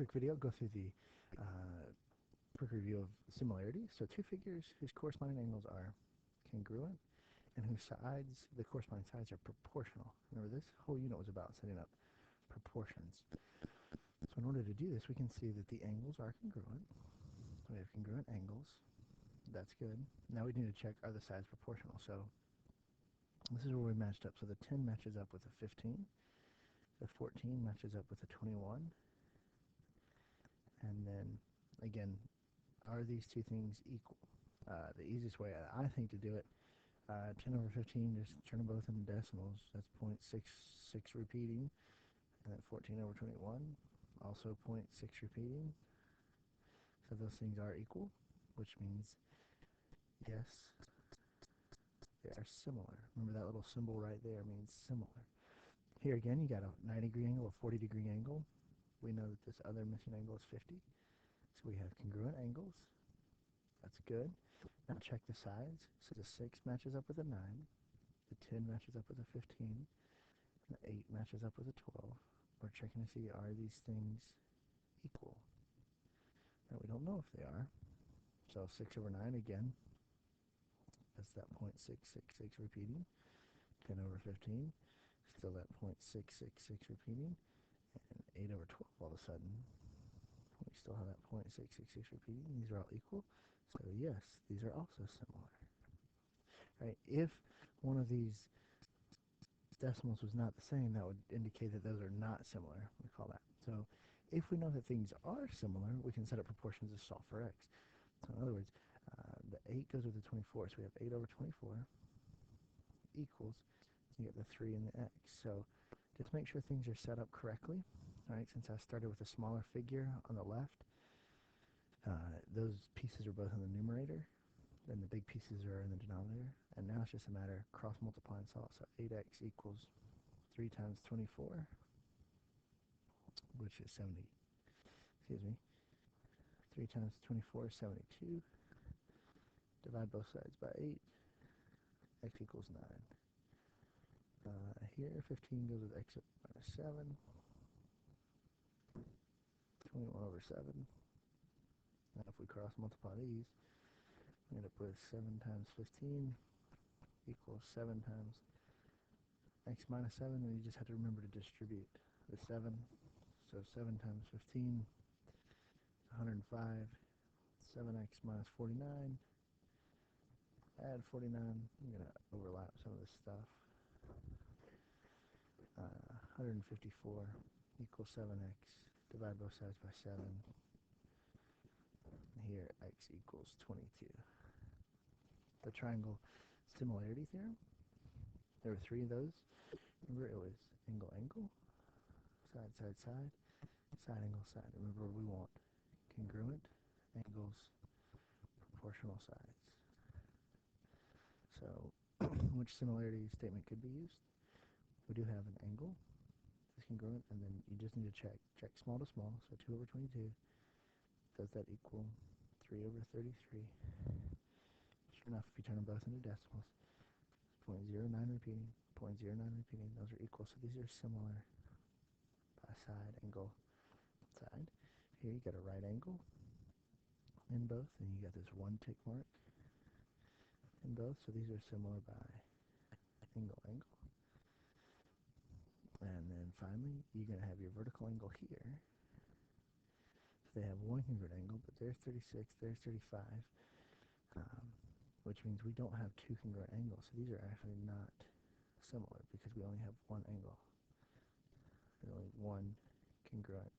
quick video, go through the quick review of similarity. So two figures whose corresponding angles are congruent and whose sides, the corresponding sides, are proportional. Remember, this whole unit was about setting up proportions. So in order to do this, we can see that the angles are congruent. We have congruent angles. That's good. Now we need to check, are the sides proportional? So this is where we matched up. So the 10 matches up with the 15. The 14 matches up with the 21. And then, again, are these two things equal? The easiest way, I think, to do it, 10 over 15, just turn them both into decimals. That's 0.66 repeating. And then 14 over 21, also 0.6 repeating. So those things are equal, which means, yes, they are similar. Remember that little symbol right there means similar. Here again, you got a 90-degree angle, a 40-degree angle. We know that this other missing angle is 50. So we have congruent angles. That's good. Now check the sides. So the 6 matches up with a 9. The 10 matches up with a 15. And the 8 matches up with a 12. We're checking to see, are these things equal? Now we don't know if they are. So 6 over 9 again. That's that 0.666 repeating. 10 over 15. Still that 0.666 repeating. And 8 over 12 all of a sudden. We still have that 0.666 repeating. These are all equal. So yes, these are also similar. Right? If one of these decimals was not the same, that would indicate that those are not similar. We call that. So if we know that things are similar, we can set up proportions to solve for x. So in other words, the 8 goes with the 24. So we have 8 over 24 equals, you get the 3 and the x. So just make sure things are set up correctly. All right, since I started with a smaller figure on the left, those pieces are both in the numerator, then the big pieces are in the denominator, and now it's just a matter of cross multiplying solve. So 8x equals 3 times 24, which is 70. Excuse me. 3 times 24 is 72. Divide both sides by 8. X equals 9. Here, 15 goes with x minus 7. 21 over 7. Now if we cross multiply these, we end up with 7 times 15 equals 7 times x minus 7, and you just have to remember to distribute the 7. So 7 times 15 is 105. 7x minus 49. Add 49. I'm going to overlap some of this stuff. 154 equals 7x. Divide both sides by 7. Here, x equals 22. The triangle similarity theorem. There were 3 of those. Remember, it was angle, angle, side, side, side, side, angle, side. Remember, we want congruent angles, proportional sides. So, which similarity statement could be used? We do have an angle, it's congruent, and then you just need to check small to small, so 2 over 22. Does that equal 3 over 33? Sure enough, if you turn them both into decimals, 0.09 repeating, 0.09 repeating, those are equal, so these are similar by side, angle, side. Here you got a right angle in both, and you got this 1 tick mark in both, so these are similar by angle, angle. And then finally, you're going to have your vertical angle here. So they have 1 congruent angle, but there's 36, there's 35, which means we don't have 2 congruent angles. So these are actually not similar because we only have 1 angle. There's only 1 congruent